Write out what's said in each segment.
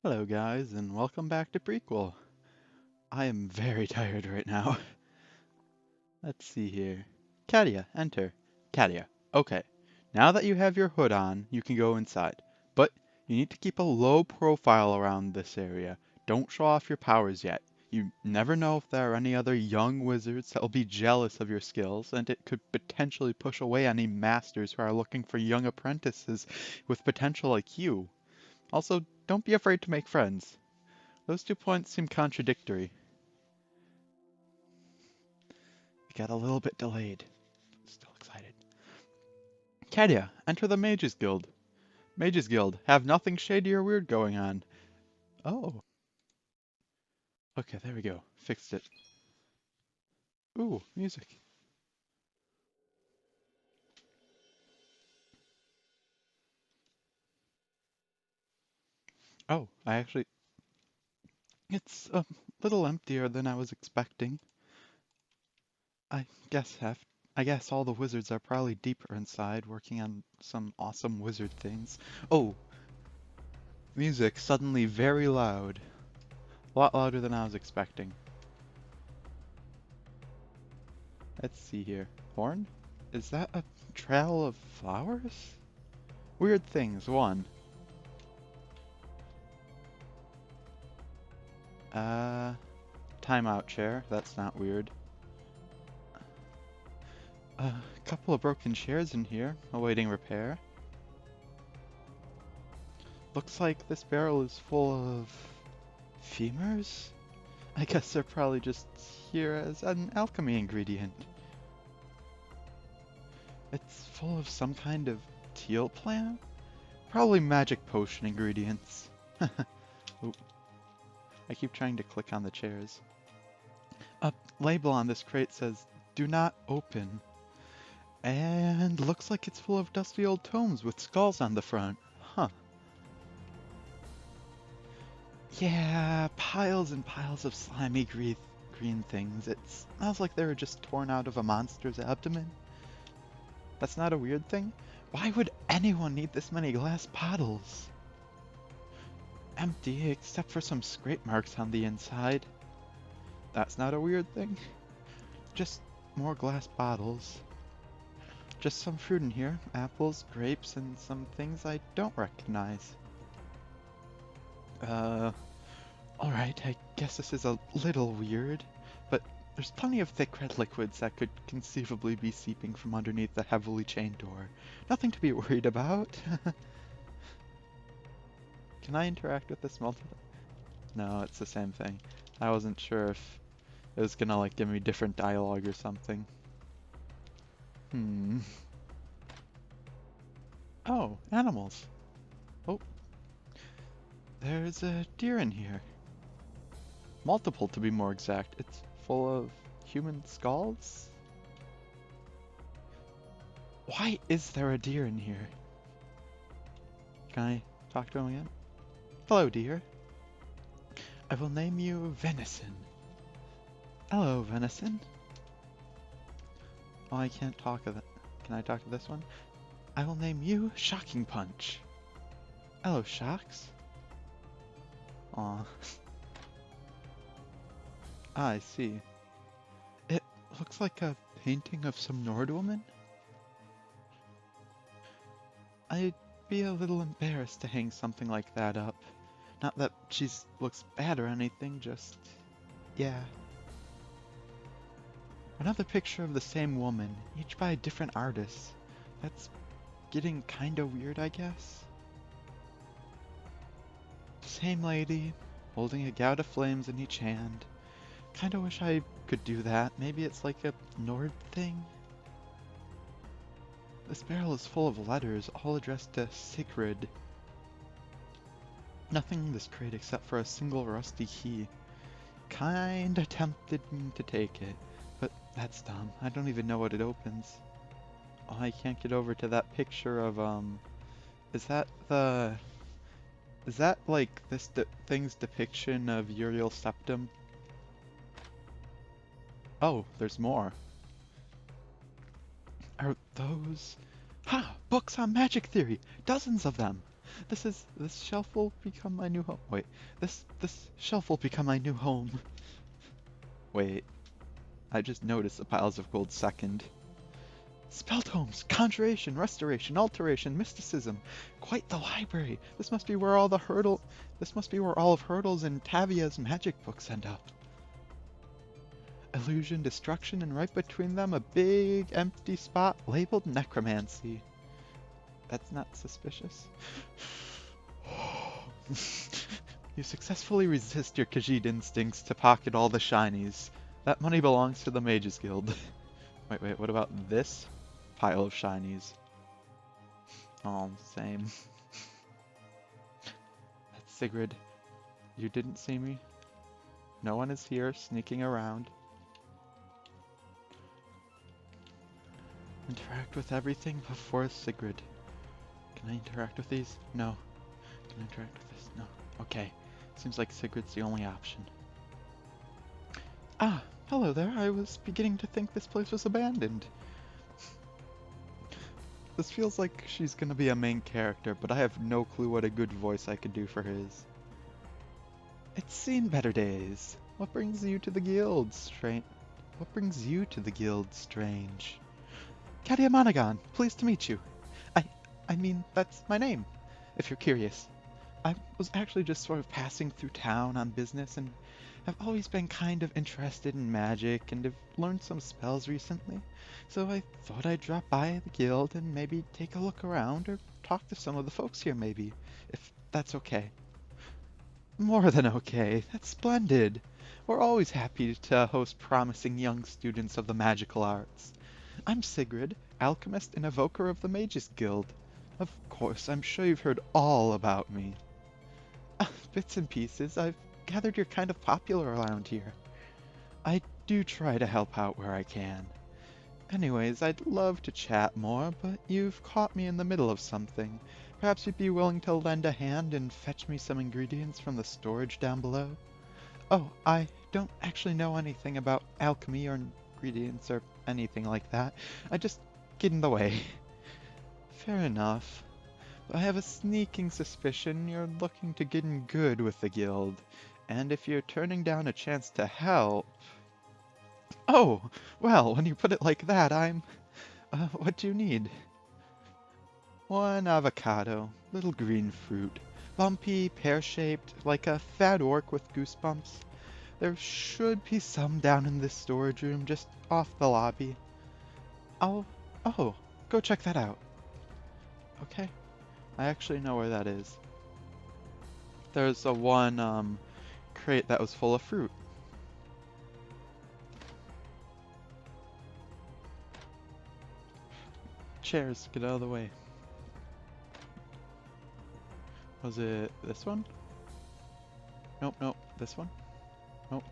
Hello guys, and welcome back to Prequel. I am very tired right now. Let's see here. Katia, enter. Katia, okay. Now that you have your hood on, you can go inside. But you need to keep a low profile around this area. Don't show off your powers yet. You never know if there are any other young wizards that will be jealous of your skills, and it could potentially push away any masters who are looking for young apprentices with potential like you. Also, don't be afraid to make friends. Those 2 points seem contradictory. We got a little bit delayed. Still excited. Katia, enter the Mages Guild. Mages Guild, have nothing shady or weird going on. Oh, okay, there we go. Fixed it. Ooh, music. Oh, it's a little emptier than I was expecting. I guess have, I guess all the wizards are probably deeper inside, working on some awesome wizard things. Oh, music suddenly very loud. A lot louder than I was expecting. Let's see here. Horn? Is that a trail of flowers? Weird things. One. Uh, timeout chair. That's not weird. A couple of broken chairs in here, awaiting repair. Looks like this barrel is full of femurs? I guess they're probably just here as an alchemy ingredient. It's full of some kind of teal plant? Probably magic potion ingredients. Oop, I keep trying to click on the chairs. A label on this crate says, "Do not open." And looks like it's full of dusty old tomes with skulls on the front. Huh. Yeah, piles and piles of slimy green things. It smells like they were just torn out of a monster's abdomen. That's not a weird thing? Why would anyone need this many glass bottles? Empty except for some scrape marks on the inside. That's not a weird thing? Just more glass bottles. Just some fruit in here. Apples, grapes, and some things I don't recognize. Alright, I guess this is a little weird, but there's plenty of thick red liquids that could conceivably be seeping from underneath the heavily chained door. Nothing to be worried about. Can I interact with this multiple? No, it's the same thing. I wasn't sure if it was gonna like give me different dialogue or something. Hmm. Oh, animals. Oh, there's a deer in here. Multiple to be more exact. It's full of human skulls? Why is there a deer in here? Can I talk to him again? Hello, deer. I will name you Venison. Hello, Venison. Oh, I can't talk to that. Can I talk to this one? I will name you Shocking Punch. Hello, Shocks. Aw. Ah, I see. It looks like a painting of some Nord woman. I'd be a little embarrassed to hang something like that up. Not that she looks bad or anything, just... yeah. Another picture of the same woman, each by a different artist. That's getting kinda weird, I guess. Same lady, holding a gout of flames in each hand. Kinda wish I could do that. Maybe it's like a Nord thing? This barrel is full of letters, all addressed to Sigrid. Nothing in this crate except for a single rusty key. Kinda tempted me to take it, but that's dumb. I don't even know what it opens. Oh, I can't get over to that picture of, is that the... Is that, like, this thing's depiction of Uriel Septim? Oh, there's more. Are those... Ha! Books on magic theory! Dozens of them! This shelf will become my new home. Wait, this shelf will become my new home. Wait, I just noticed the piles of gold second. Spell tomes, conjuration, restoration, alteration, mysticism. Quite the library. This must be where all of Hurdle's and Tavia's magic books end up. Illusion, destruction, and right between them a big empty spot labeled necromancy. That's not suspicious. You successfully resist your Khajiit instincts to pocket all the shinies. That money belongs to the Mages Guild. Wait, what about this pile of shinies? Oh, same. That's Sigrid. You didn't see me? No one is here sneaking around. Interact with everything before Sigrid. Can I interact with these? No. Can I interact with this? No. Okay. Seems like Sigrid's the only option. Ah, hello there. I was beginning to think this place was abandoned. This feels like she's gonna be a main character, but I have no clue what a good voice I could do for his. It's seen better days. What brings you to the guild, Strange? What brings you to the guild, Strange? Katia Monaghan, pleased to meet you. I mean, that's my name, if you're curious. I was actually just sort of passing through town on business and have always been kind of interested in magic and have learned some spells recently. So I thought I'd drop by the guild and maybe take a look around or talk to some of the folks here maybe, if that's okay. More than okay, that's splendid. We're always happy to host promising young students of the magical arts. I'm Sigrid, alchemist and evoker of the Mages Guild. Of course, I'm sure you've heard all about me. Bits and pieces. I've gathered you're kind of popular around here. I do try to help out where I can. Anyways, I'd love to chat more, but you've caught me in the middle of something. Perhaps you'd be willing to lend a hand and fetch me some ingredients from the storage down below? Oh, I don't actually know anything about alchemy or ingredients or anything like that. I just get in the way. Fair enough. But I have a sneaking suspicion you're looking to get in good with the guild. And if you're turning down a chance to help... Oh, well, when you put it like that, what do you need? One avocado, little green fruit, bumpy, pear-shaped, like a fat orc with goosebumps. There should be some down in this storage room just off the lobby. Oh, go check that out. Okay, I actually know where that is. There's a one crate that was full of fruit. Chairs, get out of the way. Was it this one? Nope, this one? Nope.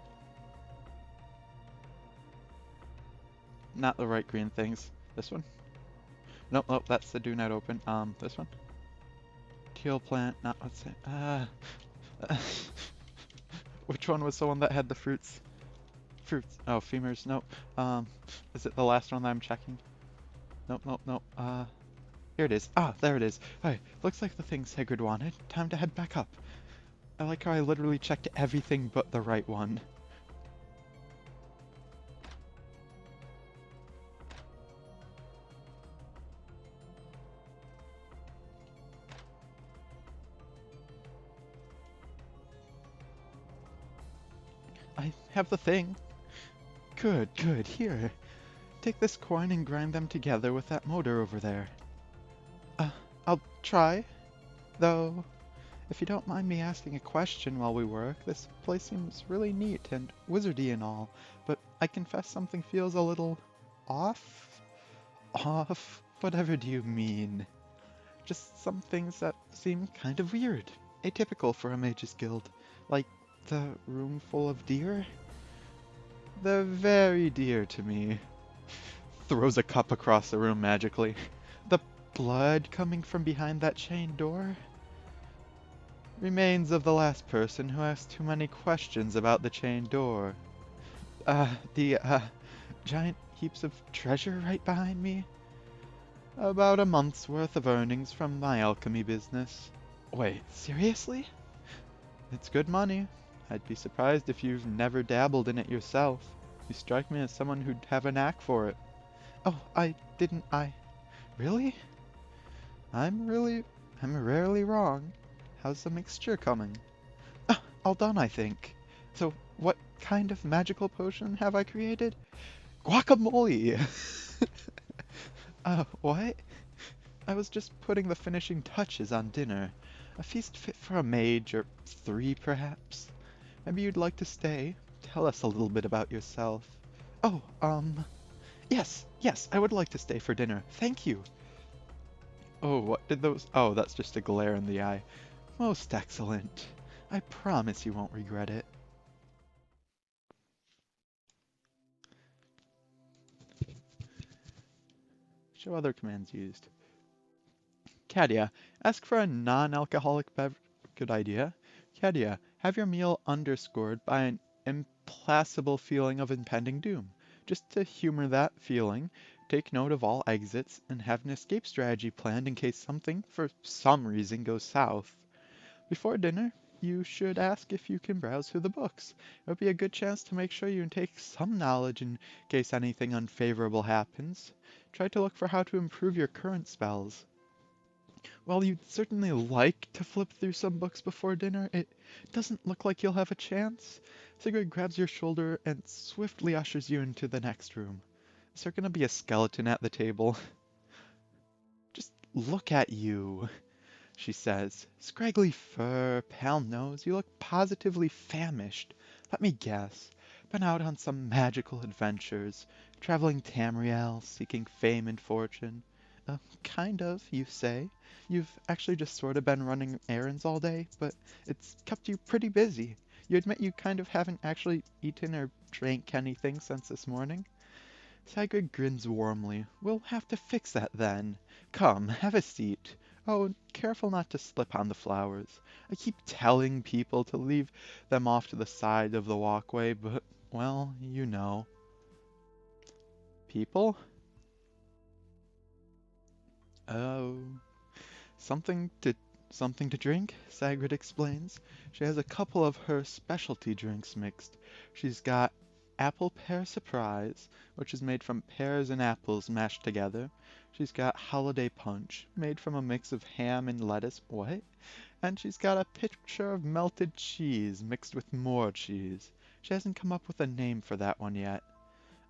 Not the right green things. This one? Nope, that's the do not open. This one? Teal plant, not what's it? Which one was the one that had the fruits? Fruits. Oh, femurs, nope. Is it the last one that I'm checking? Nope. Here it is. Ah, there it is. Alright, looks like the thing Sigrid wanted. Time to head back up. I like how I literally checked everything but the right one. I have the thing. Good. Here. Take this coin and grind them together with that motor over there. I'll try. Though, if you don't mind me asking a question while we work, this place seems really neat and wizardy and all, but I confess something feels a little off? Off? Whatever do you mean? Just some things that seem kind of weird, atypical for a mage's guild, like the room full of deer? They're very dear to me. Throws a cup across the room magically. The blood coming from behind that chained door? Remains of the last person who asked too many questions about the chained door. The giant heaps of treasure right behind me? About a month's worth of earnings from my alchemy business. Wait, seriously? It's good money. I'd be surprised if you've never dabbled in it yourself. You strike me as someone who'd have a knack for it. Oh, I didn't, I... Really? I'm I'm rarely wrong. How's the mixture coming? Ah, all done, I think. So, what kind of magical potion have I created? Guacamole! What? I was just putting the finishing touches on dinner. A feast fit for a mage, or three perhaps. Maybe you'd like to stay. Tell us a little bit about yourself. Oh, yes, I would like to stay for dinner. Thank you. Oh, what did those... Oh, that's just a glare in the eye. Most excellent. I promise you won't regret it. Show other commands used. Katia, ask for a non-alcoholic beverage. Good idea. Katia, have your meal underscored by an implacable feeling of impending doom. Just to humor that feeling, take note of all exits and have an escape strategy planned in case something, for some reason, goes south. Before dinner, you should ask if you can browse through the books. It would be a good chance to make sure you take some knowledge in case anything unfavorable happens. Try to look for how to improve your current spells. While you'd certainly like to flip through some books before dinner, it doesn't look like you'll have a chance. Sigrid grabs your shoulder and swiftly ushers you into the next room. Is there gonna be a skeleton at the table? Just look at you, she says. Scraggly fur, pale nose, you look positively famished. Let me guess. Been out on some magical adventures, traveling Tamriel, seeking fame and fortune. Kind of, you say. You've actually just sort of been running errands all day, but it's kept you pretty busy. You admit you kind of haven't actually eaten or drank anything since this morning? Sigrid grins warmly. We'll have to fix that then. Come, have a seat. Oh, careful not to slip on the flowers. I keep telling people to leave them off to the side of the walkway, but, well, you know. People? Oh. Something to something to drink? Sigrid explains. She has a couple of her specialty drinks mixed. She's got apple pear surprise, which is made from pears and apples mashed together. She's got holiday punch, made from a mix of ham and lettuce. What? And she's got a pitcher of melted cheese mixed with more cheese. She hasn't come up with a name for that one yet.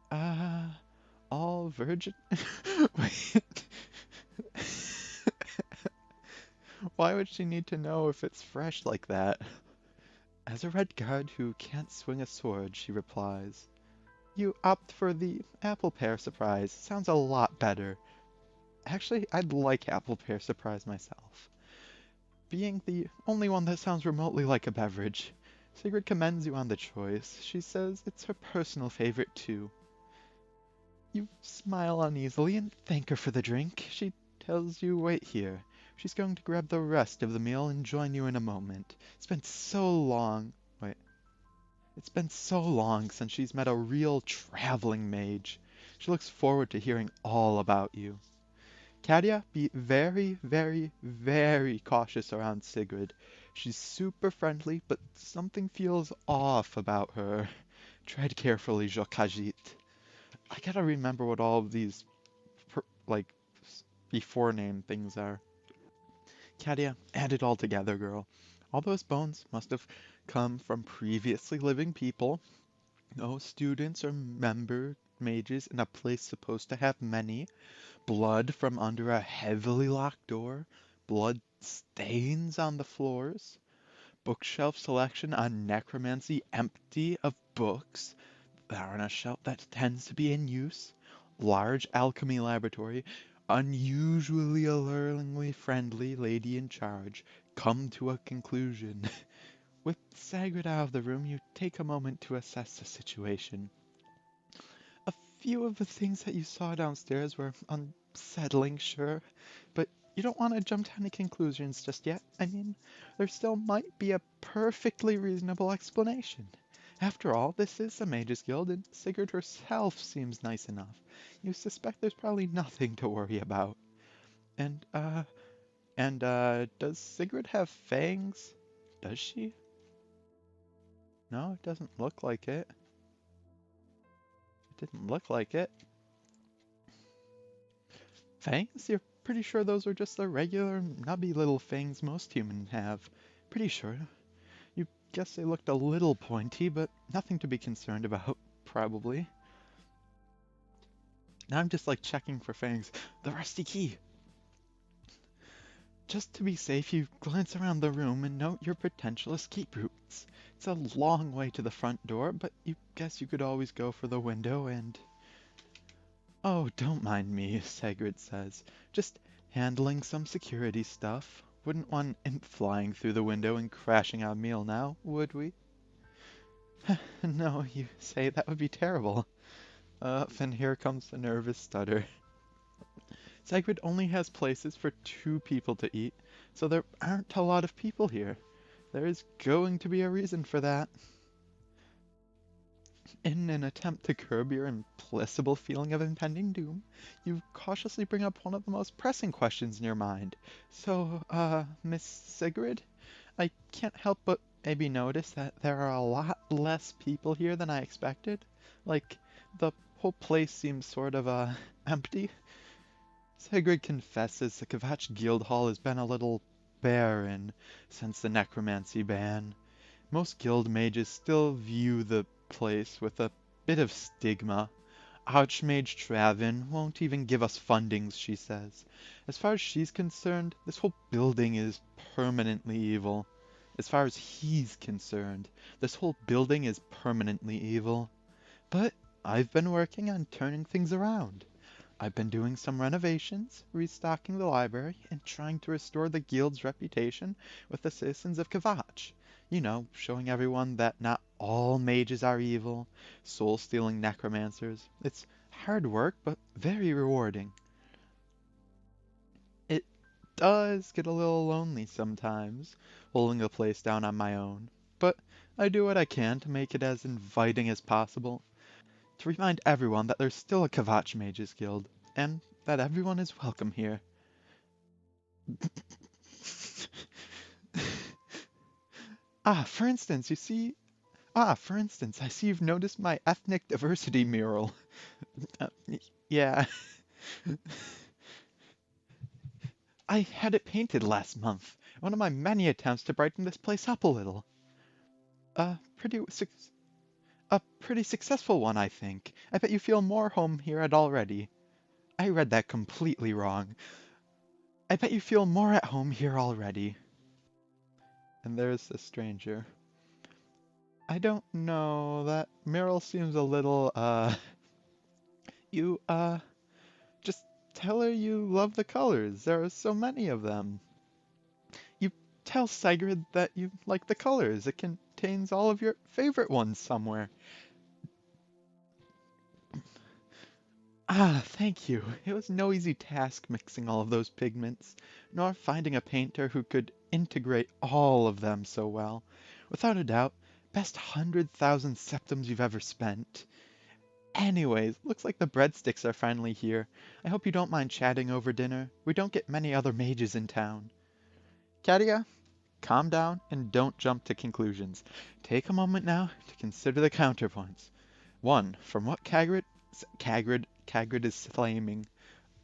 Uh, all virgin? Wait. Why would she need to know if it's fresh like that? As a red guard who can't swing a sword, she replies. You opt for the apple pear surprise. Sounds a lot better. Actually, I'd like apple pear surprise myself. Being the only one that sounds remotely like a beverage. Sigrid commends you on the choice. She says it's her personal favorite too. You smile uneasily and thank her for the drink. She tells you wait here. She's going to grab the rest of the meal and join you in a moment. Wait, it's been so long since she's met a real traveling mage. She looks forward to hearing all about you. Katia, be very, very, very cautious around Sigrid. She's super friendly, but something feels off about her. Tread carefully, Jokajit. I gotta remember what all of these, like, before name things are. Katia, add it all together, girl. All those bones must have come from previously living people. No students or member mages in a place supposed to have many. Blood from under a heavily locked door. Blood stains on the floors. Bookshelf selection on necromancy empty of books. They're on a shelf that tends to be in use. Large alchemy laboratory. Unusually alluringly friendly lady in charge. Come to a conclusion. With Sagrid out of the room, you take a moment to assess the situation. A few of the things that you saw downstairs were unsettling, sure, but you don't want to jump to any conclusions just yet. I mean, there still might be a perfectly reasonable explanation. After all, this is the Mages Guild, and Sigurd herself seems nice enough. You suspect there's probably nothing to worry about. And, And, does Sigrid have fangs? Does she? No, it doesn't look like it. It didn't look like it. Fangs? You're pretty sure those are just the regular, nubby little fangs most humans have. Pretty sure. You guess they looked a little pointy, but nothing to be concerned about, probably. Now I'm just like checking for fangs. The rusty key! Just to be safe, you glance around the room and note your potential escape routes. It's a long way to the front door, but you guess you could always go for the window and... Oh, don't mind me, Sigrid says. Just handling some security stuff. Wouldn't want an imp flying through the window and crashing our meal now, would we? No, you say that would be terrible. And here comes the nervous stutter. Sigrid only has places for 2 people to eat, so there aren't a lot of people here. There is going to be a reason for that. In an attempt to curb your implacable feeling of impending doom, you cautiously bring up one of the most pressing questions in your mind. So, Miss Sigrid, I can't help but maybe notice that there are a lot less people here than I expected. Like, the whole place seems sort of, empty. Sigrid confesses the Kvatch Guild Hall has been a little barren since the necromancy ban. Most guild mages still view the place with a bit of stigma. Archmage Travin won't even give us fundings, she says. As far as she's concerned, this whole building is permanently evil. As far as he's concerned, this whole building is permanently evil. But I've been working on turning things around. I've been doing some renovations, restocking the library, and trying to restore the guild's reputation with the citizens of Kvatch. You know, showing everyone that not all mages are evil, soul-stealing necromancers. It's hard work, but very rewarding. It does get a little lonely sometimes, holding the place down on my own, but I do what I can to make it as inviting as possible, to remind everyone that there's still a Kvatch Mages Guild, and that everyone is welcome here. For instance, for instance, I see you've noticed my ethnic diversity mural. Uh, yeah, I had it painted last month. One of my many attempts to brighten this place up a little. A pretty, suc a pretty successful one, I think. I bet you feel more home here at already. I read that completely wrong. I bet you feel more at home here already. And there's the stranger. I don't know, that mural seems a little, you, just tell her you love the colors. There are so many of them. You tell Sigrid that you like the colors. It contains all of your favorite ones somewhere. Thank you. It was no easy task mixing all of those pigments, nor finding a painter who could integrate all of them so well. Without a doubt, best 100,000 septims you've ever spent. Anyways, looks like the breadsticks are finally here. I hope you don't mind chatting over dinner. We don't get many other mages in town. Katia, calm down and don't jump to conclusions. Take a moment now to consider the counterpoints. 1. From what Cagrid is claiming.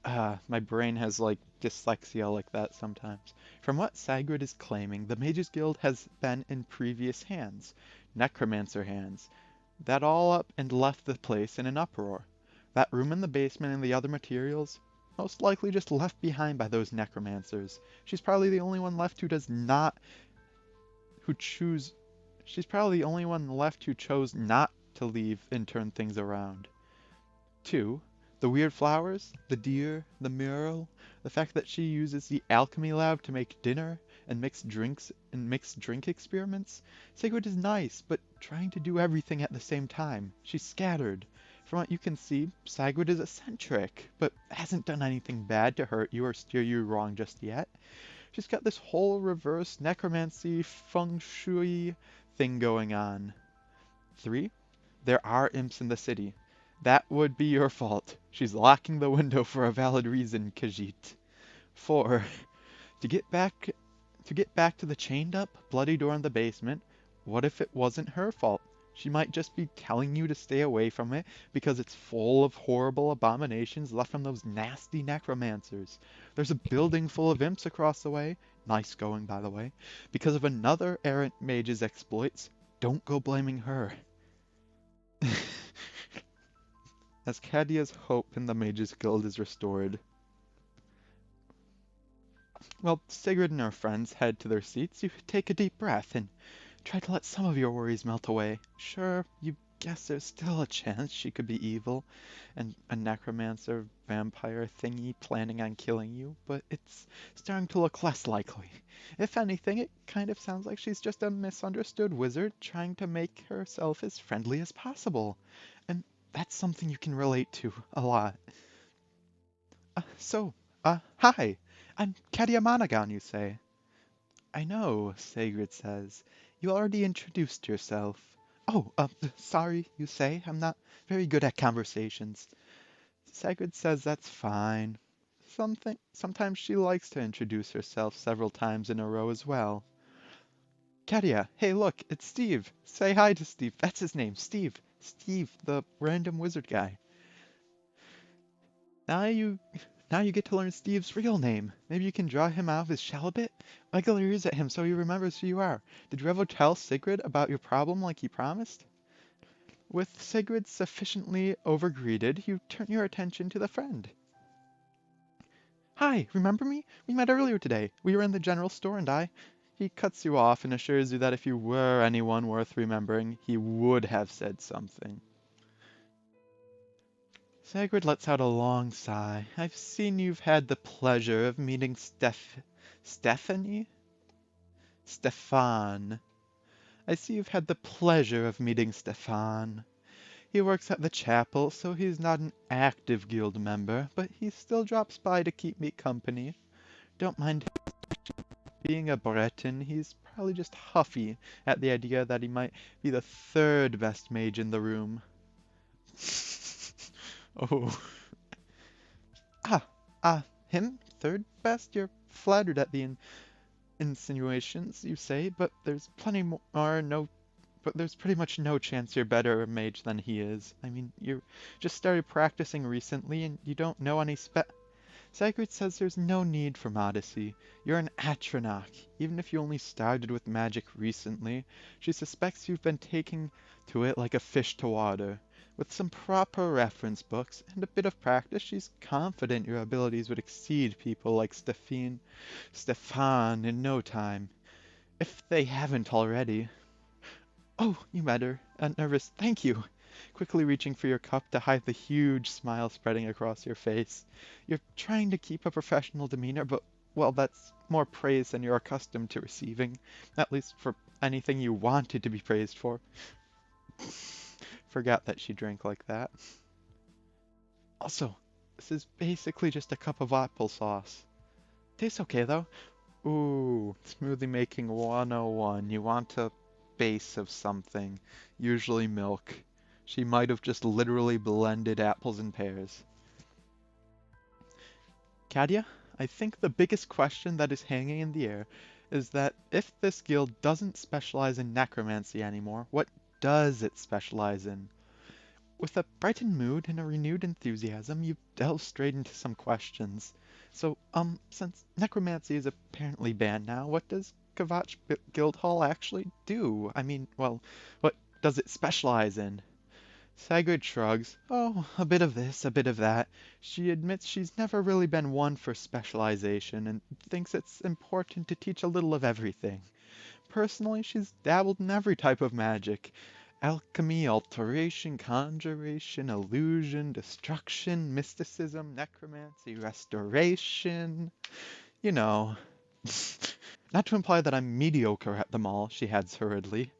My brain has like dyslexia like that sometimes. From what Sigrid is claiming, the Mages Guild has been in previous hands, necromancer hands, that all up and left the place in an uproar. That room in the basement and the other materials, most likely just left behind by those necromancers. She's probably the only one left who does not, who choose, she's probably the only one left who chose not to leave and turn things around. 2. The weird flowers, the deer, the mural, the fact that she uses the alchemy lab to make dinner and mix drink experiments. Sigrid is nice, but trying to do everything at the same time. She's scattered. From what you can see, Sigrid is eccentric, but hasn't done anything bad to hurt you or steer you wrong just yet. She's got this whole reverse necromancy feng shui thing going on. 3. There are imps in the city. That would be your fault. She's locking the window for a valid reason, Khajiit. 4. To get back to get back to the chained up, bloody door in the basement, what if it wasn't her fault? She might just be telling you to stay away from it because it's full of horrible abominations left from those nasty necromancers. There's a building full of imps across the way. Nice going, by the way. Because of another errant mage's exploits. Don't go blaming her. As Katia's hope in the Mages Guild is restored, well, Sigrid and her friends head to their seats. You take a deep breath and try to let some of your worries melt away. Sure, you guess there's still a chance she could be evil and a necromancer vampire thingy planning on killing you, but it's starting to look less likely. If anything, it kind of sounds like she's just a misunderstood wizard trying to make herself as friendly as possible. And that's something you can relate to a lot. Hi, I'm Katia Monaghan, you say. I know, Sigrid says. You already introduced yourself. Oh, sorry, you say. I'm not very good at conversations. Sigrid says that's fine. Sometimes she likes to introduce herself several times in a row as well. Katia, hey look, it's Steve. Say hi to Steve. That's his name, Steve. Steve, the random wizard guy. Now you now you get to learn Steve's real name. Maybe you can draw him out of his shell a bit? Wiggle your ears at him so he remembers who you are. Did you ever tell Sigrid about your problem like you promised? With Sigrid sufficiently overgreeted, you turn your attention to the friend. Hi, remember me? We met earlier today. We were in the general store and I... He cuts you off and assures you that if you were anyone worth remembering, he would have said something. Sigrid lets out a long sigh. I've seen you've had the pleasure of meeting Stephanie? Stefan. I see you've had the pleasure of meeting Stefan. He works at the chapel, so he's not an active guild member, but he still drops by to keep me company. Don't mind being a Breton, he's probably just huffy at the idea that he might be the third best mage in the room. Oh. Ah, him? Third best? You're flattered at the insinuations, you say, but there's pretty much no chance you're better a mage than he is. I mean, you just started practicing recently and you don't know any Sigrid says there's no need for modesty. You're an Atronach. Even if you only started with magic recently, she suspects you've been taking to it like a fish to water. With some proper reference books and a bit of practice, she's confident your abilities would exceed people like Stefan in no time. If they haven't already. Oh, you met her. Nervous. Thank you. Quickly reaching for your cup to hide the huge smile spreading across your face. You're trying to keep a professional demeanor, but, well, that's more praise than you're accustomed to receiving. At least for anything you wanted to be praised for. Forgot that she drank like that. Also, this is basically just a cup of applesauce. Tastes okay, though. Ooh, smoothie making 101. You want a base of something, usually milk. She might have just literally blended apples and pears. Katia, I think the biggest question that is hanging in the air is that if this guild doesn't specialize in necromancy anymore, what does it specialize in? With a brightened mood and a renewed enthusiasm, you delve straight into some questions. So, since necromancy is apparently banned now, what does Kvatch Guildhall actually do? I mean, well, what does it specialize in? Sigrid shrugs. Oh, a bit of this, a bit of that. She admits she's never really been one for specialization and thinks it's important to teach a little of everything. Personally, she's dabbled in every type of magic. Alchemy, alteration, conjuration, illusion, destruction, mysticism, necromancy, restoration. You know. Not to imply that I'm mediocre at them all, she adds hurriedly.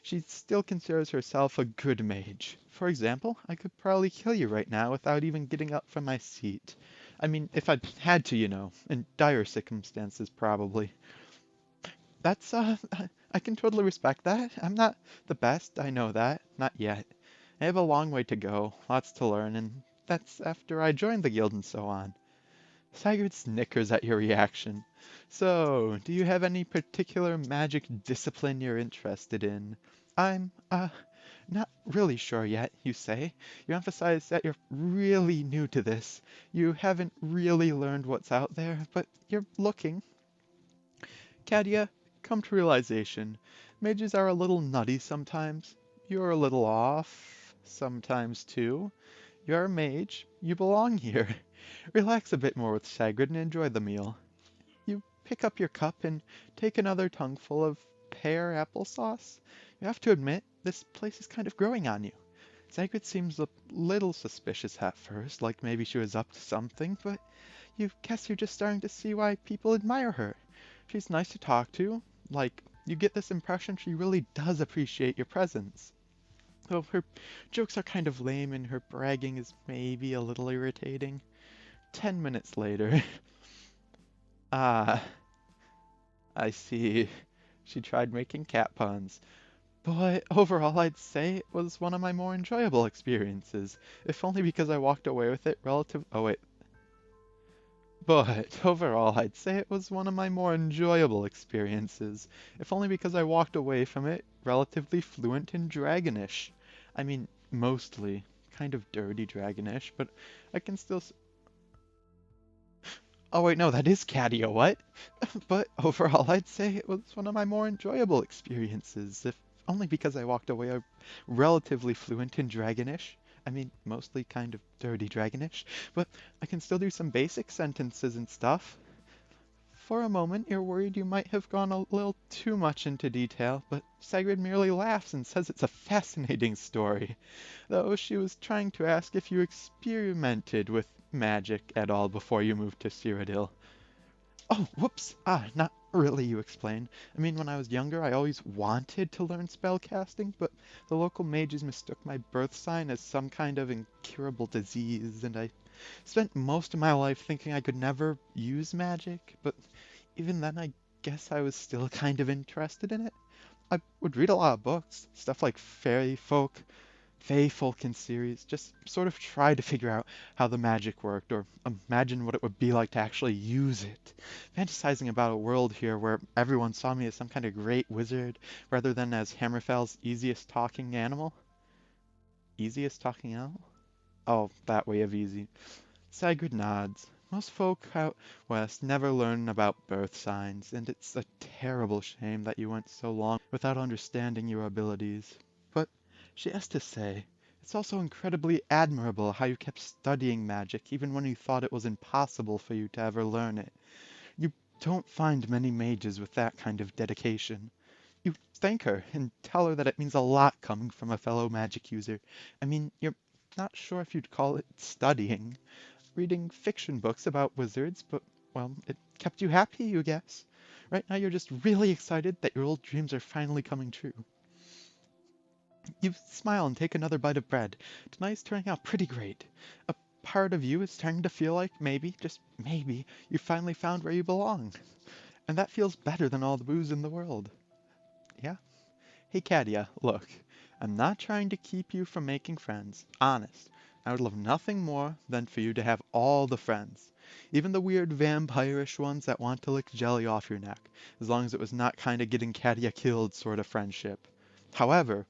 She still considers herself a good mage. For example, I could probably kill you right now without even getting up from my seat. I mean, if I'd had to, in dire circumstances, probably. That's, I can totally respect that. I'm not the best, I know that. Not yet. I have a long way to go, lots to learn, and that's after I joined the guild and so on. Sigurd snickers at your reaction. So, do you have any particular magic discipline you're interested in? I'm not really sure yet, you say. You emphasize that you're really new to this. You haven't really learned what's out there, but you're looking. Katia, come to realization. Mages are a little nutty sometimes. You're a little off sometimes too. You're a mage. You belong here. Relax a bit more with Sigrid and enjoy the meal. You pick up your cup and take another tongueful of pear applesauce. You have to admit, this place is kind of growing on you. Sigrid seems a little suspicious at first, like maybe she was up to something, but you guess you're just starting to see why people admire her. She's nice to talk to, like, you get this impression she really does appreciate your presence. Though her jokes are kind of lame and her bragging is maybe a little irritating. 10 minutes later. Ah, I see. She tried making cat puns. But overall, I'd say it was one of my more enjoyable experiences, if only because I walked away with it relative. Oh, wait. But overall, I'd say it was one of my more enjoyable experiences, if only because I walked away from it relatively fluent in Dragonish. I mean, mostly. Kind of dirty Dragonish, but I can still. Oh wait, no, that is Katia, what? But overall, I'd say it was one of my more enjoyable experiences, if only because I walked away relatively fluent in Dragonish. I mean, mostly kind of dirty Dragonish, but I can still do some basic sentences and stuff. For a moment, you're worried you might have gone a little too much into detail, but Sigrid merely laughs and says it's a fascinating story, though she was trying to ask if you experimented with magic at all before you moved to Cyrodiil. Oh, whoops! Not really, you explain. I mean, when I was younger, I always wanted to learn spellcasting, but the local mages mistook my birth sign as some kind of incurable disease, and I spent most of my life thinking I could never use magic, but even then, I guess I was still kind of interested in it. I would read a lot of books, stuff like Fae Folken series, just sort of try to figure out how the magic worked, or imagine what it would be like to actually use it. Fantasizing about a world here where everyone saw me as some kind of great wizard, rather than as Hammerfell's easiest talking animal. Easiest talking animal? Oh, that way of easy. Sigrid nods. Most folk out west never learn about birth signs, and it's a terrible shame that you went so long without understanding your abilities. But she has to say, it's also incredibly admirable how you kept studying magic even when you thought it was impossible for you to ever learn it. You don't find many mages with that kind of dedication. You thank her and tell her that it means a lot coming from a fellow magic user. I mean, you're not sure if you'd call it studying, reading fiction books about wizards, but, well, it kept you happy, you guess. Right now you're just really excited that your old dreams are finally coming true. You smile and take another bite of bread. Tonight's turning out pretty great. A part of you is starting to feel like maybe, just maybe, you finally found where you belong. And that feels better than all the booze in the world. Yeah? Hey Katia, look, I'm not trying to keep you from making friends. Honest. I would love nothing more than for you to have all the friends. Even the weird vampirish ones that want to lick jelly off your neck, as long as it was not kinda getting Katia killed sort of friendship. However,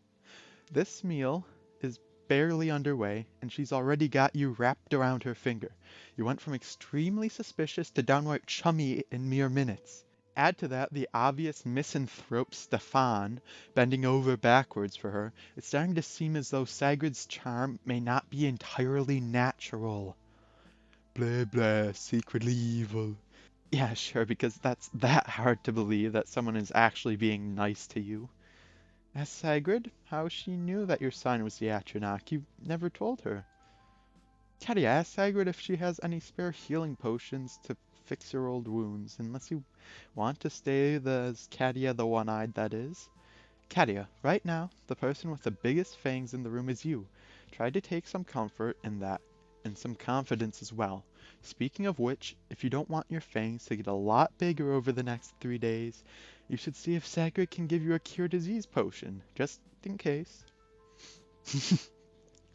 this meal is barely underway, and she's already got you wrapped around her finger. You went from extremely suspicious to downright chummy in mere minutes. Add to that the obvious misanthrope Stefan bending over backwards for her, it's starting to seem as though Sigrid's charm may not be entirely natural. Blah blah, secretly evil. Yeah, sure, because that's that hard to believe that someone is actually being nice to you. Ask Sigrid how she knew that your sign was the Atronach. You never told her. Katia, ask Sigrid if she has any spare healing potions to fix your old wounds, unless you want to stay as Katia the One-Eyed, that is. Katia, right now, the person with the biggest fangs in the room is you. Try to take some comfort in that, and some confidence as well. Speaking of which, if you don't want your fangs to get a lot bigger over the next 3 days, you should see if Sigrid can give you a cure disease potion, just in case.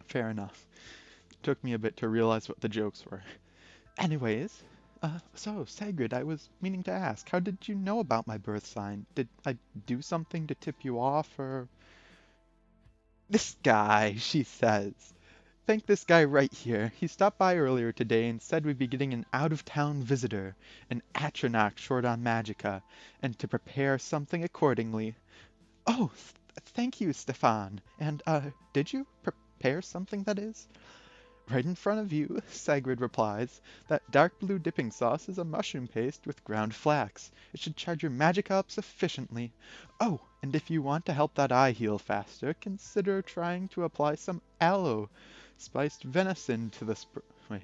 Fair enough. Took me a bit to realize what the jokes were. Anyways, So, Sigrid, I was meaning to ask, how did you know about my birth sign? Did I do something to tip you off, or... This guy, she says. Thank this guy right here. He stopped by earlier today and said we'd be getting an out-of-town visitor, an atronach short on Magica, and to prepare something accordingly. Oh, thank you, Stefan. And, did you prepare something, that is? Right in front of you, Sigrid replies. That dark blue dipping sauce is a mushroom paste with ground flax. It should charge your magic up sufficiently. Oh, and if you want to help that eye heal faster, consider trying to apply some aloe spiced venison to the wait.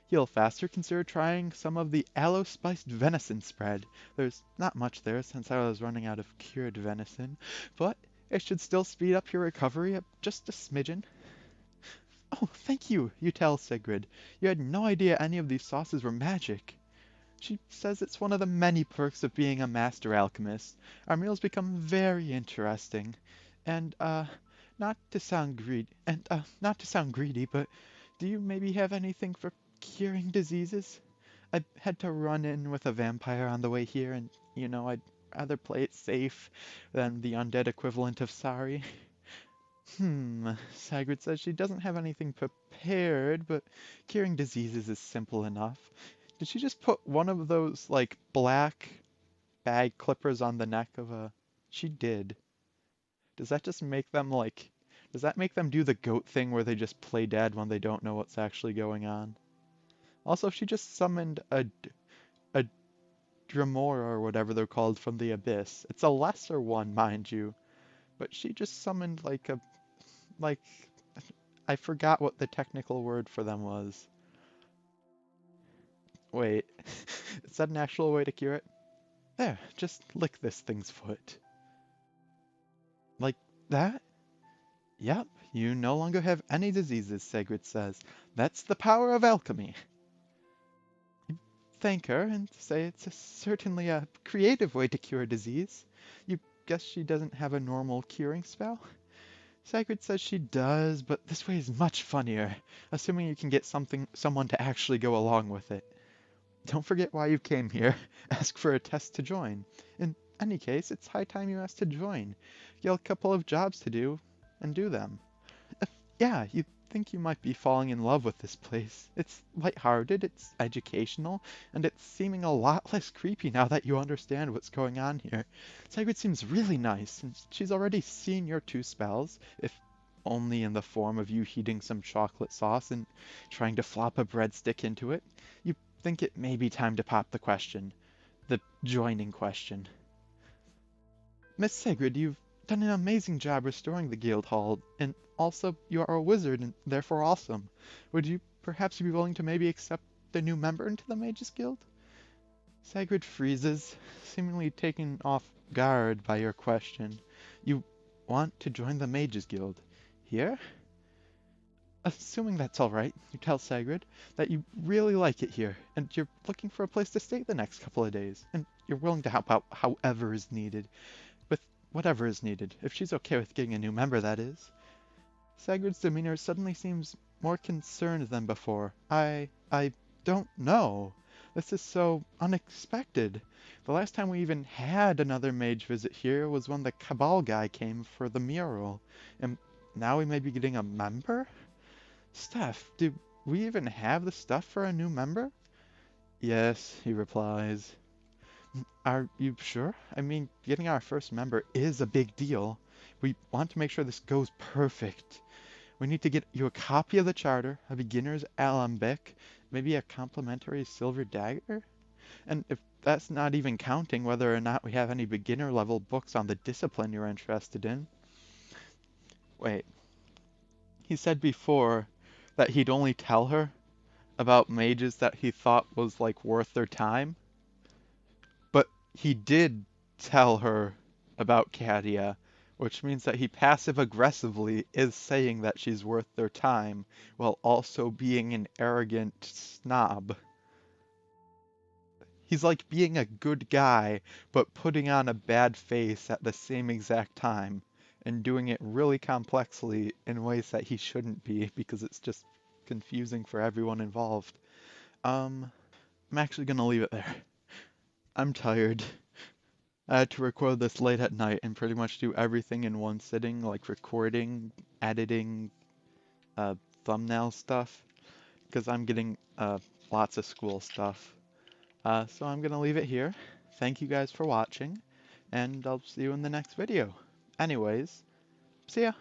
Heal faster, consider trying some of the aloe spiced venison spread. There's not much there since I was running out of cured venison, but it should still speed up your recovery just a smidgen. Oh, thank you, you tell Sigrid. You had no idea any of these sauces were magic. She says it's one of the many perks of being a master alchemist. Our meals become very interesting. And, not to sound greedy, but do you maybe have anything for curing diseases? I had to run in with a vampire on the way here, and, I'd rather play it safe than the undead equivalent of sorry. Sigrid says she doesn't have anything prepared, but curing diseases is simple enough. Did she just put one of those, like, black bag clippers on the neck of a... She did. Does that just make them, like... Does that make them do the goat thing where they just play dead when they don't know what's actually going on? Also, she just summoned a Dramora or whatever they're called from the Abyss. It's a lesser one, mind you. But she just summoned, like, I forgot what the technical word for them was. Wait, is that an actual way to cure it? There, just lick this thing's foot. Like that? Yep, you no longer have any diseases, Sigrid says. That's the power of alchemy. You thank her and say it's certainly a creative way to cure disease. You guess she doesn't have a normal curing spell? Sigrid says she does, but this way is much funnier, assuming you can get someone to actually go along with it. Don't forget why you came here. Ask for a test to join. In any case, it's high time you asked to join. You have a couple of jobs to do, and do them. Yeah, you think you might be falling in love with this place. It's lighthearted, it's educational, and it's seeming a lot less creepy now that you understand what's going on here. Sigrid seems really nice, and she's already seen your two spells, if only in the form of you heating some chocolate sauce and trying to flop a breadstick into it. You think it may be time to pop the question. The joining question. Miss Sigrid, you've done an amazing job restoring the guild hall, and also you are a wizard and therefore awesome. Would you perhaps be willing to maybe accept a new member into the Mages Guild? Sigrid freezes, seemingly taken off guard by your question. You want to join the Mages Guild? Here? Assuming that's alright, you tell Sigrid that you really like it here, and you're looking for a place to stay the next couple of days, and you're willing to help out however is needed. With whatever is needed, if she's okay with getting a new member, that is. Sigrid's demeanor suddenly seems more concerned than before. I don't know. This is so unexpected. The last time we even had another mage visit here was when the Cabal guy came for the mural. And now we may be getting a member? Steph, do we even have the stuff for a new member? Yes, he replies. Are you sure? I mean, getting our first member is a big deal. We want to make sure this goes perfect. We need to get you a copy of the charter, a beginner's alembic, maybe a complimentary silver dagger? And if that's not even counting whether or not we have any beginner level books on the discipline you're interested in. Wait, he said before that he'd only tell her about mages that he thought was like worth their time? But he did tell her about Katia, which means that he passive-aggressively is saying that she's worth their time, while also being an arrogant snob. He's like being a good guy, but putting on a bad face at the same exact time, and doing it really complexly in ways that he shouldn't be, because it's just confusing for everyone involved. I'm actually gonna leave it there. I'm tired. I had to record this late at night and pretty much do everything in one sitting, like recording, editing, uh, thumbnail stuff, because I'm getting lots of school stuff. So I'm gonna leave it here. Thank you guys for watching, and I'll see you in the next video. Anyways, see ya!